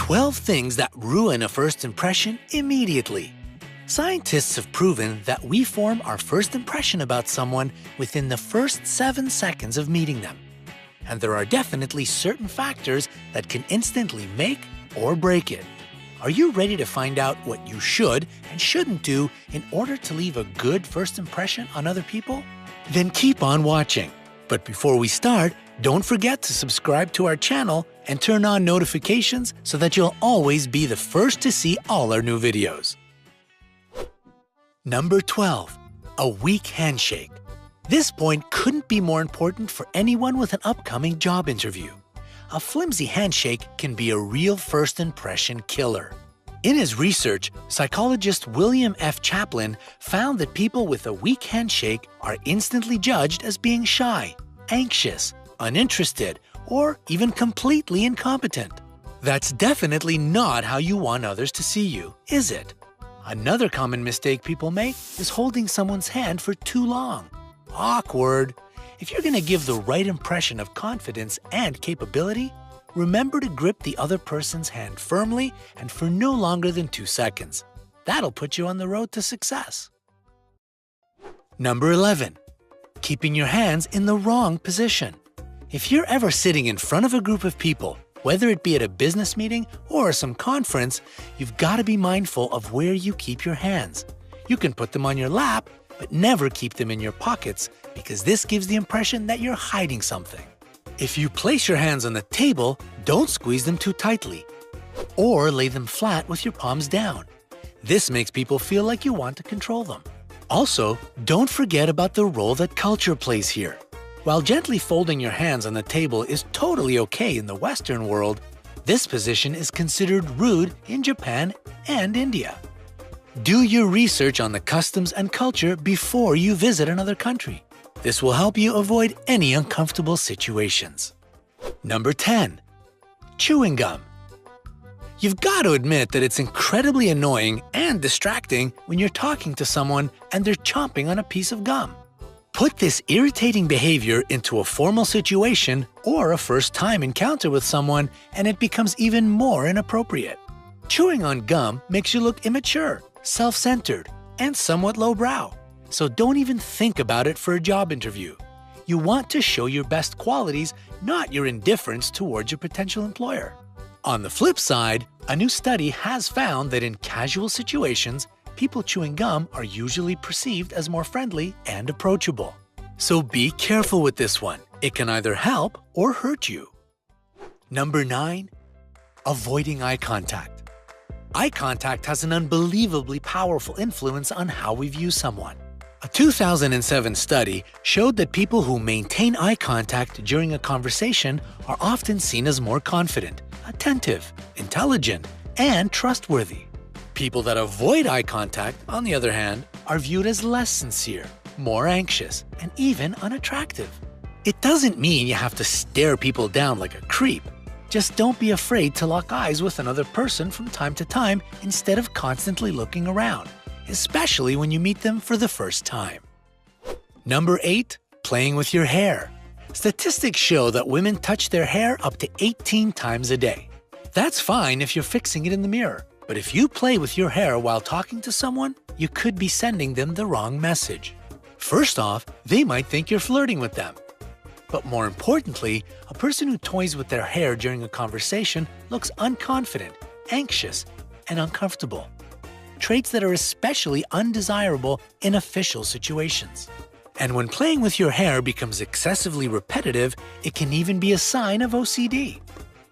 12 things that ruin a first impression immediately. Scientists have proven that we form our first impression about someone within the first 7 seconds of meeting them. And there are definitely certain factors that can instantly make or break it. Are you ready to find out what you should and shouldn't do in order to leave a good first impression on other people? Then keep on watching. But before we start, don't forget to subscribe to our channel and turn on notifications so that you'll always be the first to see all our new videos. Number 12. A weak handshake. This point couldn't be more important for anyone with an upcoming job interview. A flimsy handshake can be a real first impression killer. In his research, psychologist William F. Chaplin found that people with a weak handshake are instantly judged as being shy, anxious, uninterested, or even completely incompetent. That's definitely not how you want others to see you, is it? Another common mistake people make is holding someone's hand for too long. Awkward. If you're going to give the right impression of confidence and capability, remember to grip the other person's hand firmly and for no longer than 2 seconds. That'll put you on the road to success. Number 11. Keeping your hands in the wrong position. If you're ever sitting in front of a group of people, whether it be at a business meeting or some conference, you've got to be mindful of where you keep your hands. You can put them on your lap, but never keep them in your pockets because this gives the impression that you're hiding something. If you place your hands on the table, don't squeeze them too tightly. Or lay them flat with your palms down. This makes people feel like you want to control them. Also, don't forget about the role that culture plays here. While gently folding your hands on the table is totally okay in the Western world, this position is considered rude in Japan and India. Do your research on the customs and culture before you visit another country. This will help you avoid any uncomfortable situations. Number 10. Chewing gum. You've got to admit that it's incredibly annoying and distracting when you're talking to someone and they're chomping on a piece of gum. Put this irritating behavior into a formal situation or a first-time encounter with someone and it becomes even more inappropriate. Chewing on gum makes you look immature, self-centered, and somewhat lowbrow. So don't even think about it for a job interview. You want to show your best qualities, not your indifference towards your potential employer. On the flip side, a new study has found that in casual situations, people chewing gum are usually perceived as more friendly and approachable. So be careful with this one. It can either help or hurt you. Number 9. Avoiding eye contact. Eye contact has an unbelievably powerful influence on how we view someone. A 2007 study showed that people who maintain eye contact during a conversation are often seen as more confident, attentive, intelligent, and trustworthy. People that avoid eye contact, on the other hand, are viewed as less sincere, more anxious, and even unattractive. It doesn't mean you have to stare people down like a creep. Just don't be afraid to lock eyes with another person from time to time instead of constantly looking around, especially when you meet them for the first time. Number 8. Playing with your hair. Statistics show that women touch their hair up to 18 times a day. That's fine if you're fixing it in the mirror, but if you play with your hair while talking to someone, you could be sending them the wrong message. First off, they might think you're flirting with them. But more importantly, a person who toys with their hair during a conversation looks unconfident, anxious, and uncomfortable. Traits that are especially undesirable in official situations. And when playing with your hair becomes excessively repetitive, it can even be a sign of OCD.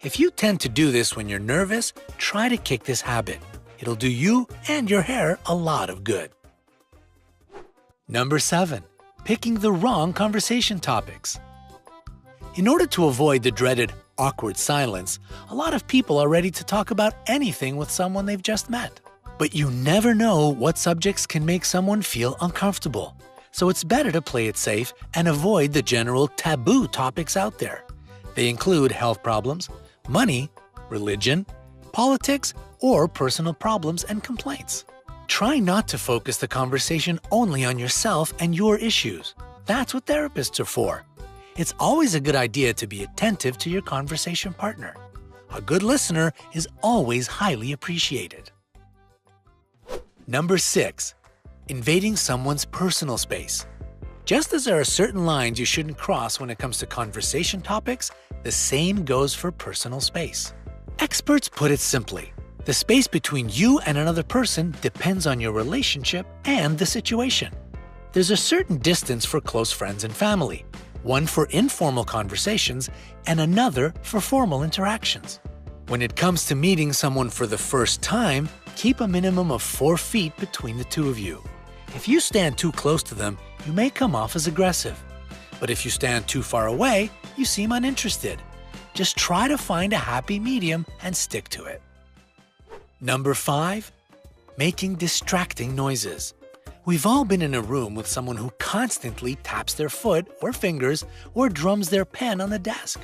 If you tend to do this when you're nervous, try to kick this habit. It'll do you and your hair a lot of good. Number 7. Picking the wrong conversation topics. In order to avoid the dreaded awkward silence, a lot of people are ready to talk about anything with someone they've just met. But you never know what subjects can make someone feel uncomfortable. So it's better to play it safe and avoid the general taboo topics out there. They include health problems, money, religion, politics, or personal problems and complaints. Try not to focus the conversation only on yourself and your issues. That's what therapists are for. It's always a good idea to be attentive to your conversation partner. A good listener is always highly appreciated. Number 6. Invading someone's personal space. Just as there are certain lines you shouldn't cross when it comes to conversation topics, the same goes for personal space. Experts put it simply: the space between you and another person depends on your relationship and the situation. There's a certain distance for close friends and family, one for informal conversations and another for formal interactions. When it comes to meeting someone for the first time, keep a minimum of 4 feet between the two of you. If you stand too close to them, you may come off as aggressive. But if you stand too far away, you seem uninterested. Just try to find a happy medium and stick to it. Number 5. Making distracting noises. We've all been in a room with someone who constantly taps their foot or fingers or drums their pen on the desk.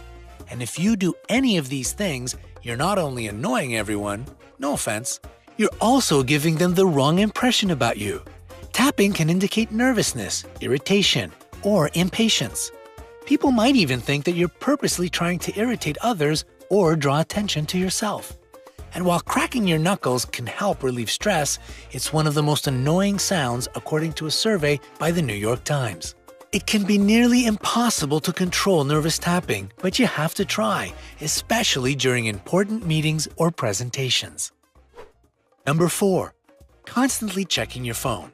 And if you do any of these things, you're not only annoying everyone, no offense, you're also giving them the wrong impression about you. Tapping can indicate nervousness, irritation, or impatience. People might even think that you're purposely trying to irritate others or draw attention to yourself. And while cracking your knuckles can help relieve stress, it's one of the most annoying sounds according to a survey by the New York Times. It can be nearly impossible to control nervous tapping, but you have to try, especially during important meetings or presentations. Number 4. Constantly checking your phone.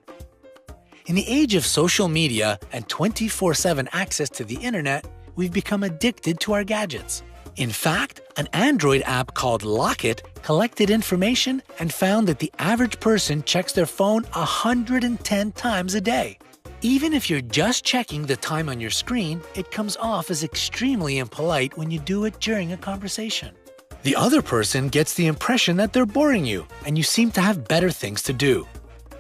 In the age of social media and 24/7 access to the internet, we've become addicted to our gadgets. In fact, an Android app called Lock It collected information and found that the average person checks their phone 110 times a day. Even if you're just checking the time on your screen, it comes off as extremely impolite when you do it during a conversation. The other person gets the impression that they're boring you and you seem to have better things to do.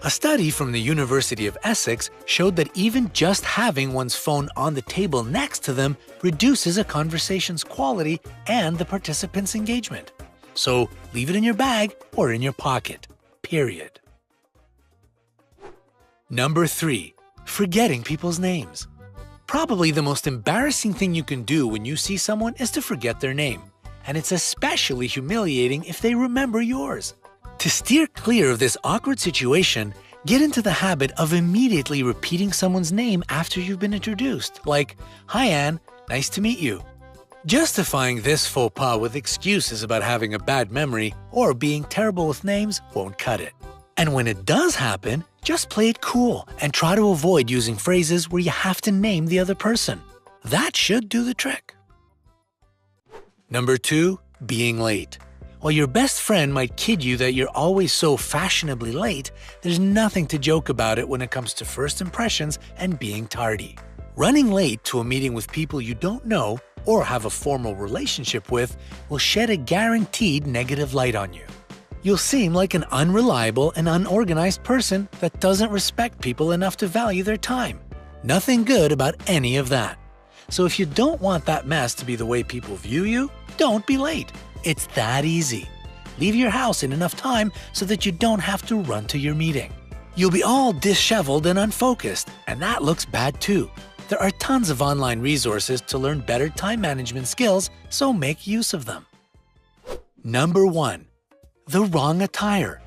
A study from the University of Essex showed that even just having one's phone on the table next to them reduces a conversation's quality and the participant's engagement. So leave it in your bag or in your pocket, period. Number 3. Forgetting people's names. Probably the most embarrassing thing you can do when you see someone is to forget their name, and it's especially humiliating if they remember yours. To steer clear of this awkward situation, get into the habit of immediately repeating someone's name after you've been introduced, like, "Hi Anne, nice to meet you." Justifying this faux pas with excuses about having a bad memory or being terrible with names won't cut it. And when it does happen, just play it cool and try to avoid using phrases where you have to name the other person. That should do the trick. Number 2. Being late. While your best friend might kid you that you're always so fashionably late, there's nothing to joke about it when it comes to first impressions and being tardy. Running late to a meeting with people you don't know or have a formal relationship with will shed a guaranteed negative light on you. You'll seem like an unreliable and unorganized person that doesn't respect people enough to value their time. Nothing good about any of that. So if you don't want that mess to be the way people view you, don't be late. It's that easy. Leave your house in enough time so that you don't have to run to your meeting. You'll be all disheveled and unfocused, and that looks bad too. There are tons of online resources to learn better time management skills, so make use of them. Number 1. The wrong attire.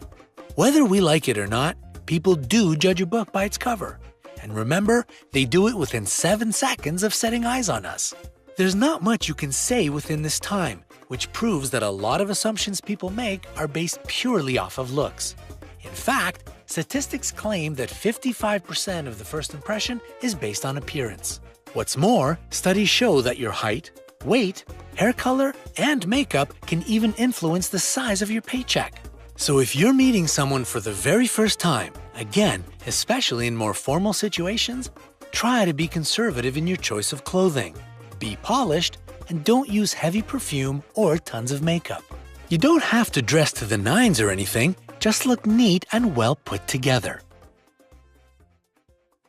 Whether we like it or not, people do judge a book by its cover. And remember, they do it within 7 seconds of setting eyes on us. There's not much you can say within this time, which proves that a lot of assumptions people make are based purely off of looks. In fact, statistics claim that 55% of the first impression is based on appearance. What's more, studies show that your height, weight, hair color, and makeup can even influence the size of your paycheck. So if you're meeting someone for the very first time, again, especially in more formal situations, try to be conservative in your choice of clothing. Be polished, and don't use heavy perfume or tons of makeup. You don't have to dress to the nines or anything, just look neat and well put together.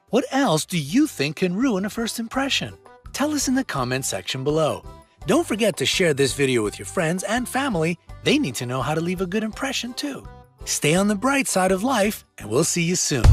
What else do you think can ruin a first impression? Tell us in the comment section below. Don't forget to share this video with your friends and family. They need to know how to leave a good impression too. Stay on the bright side of life, and we'll see you soon.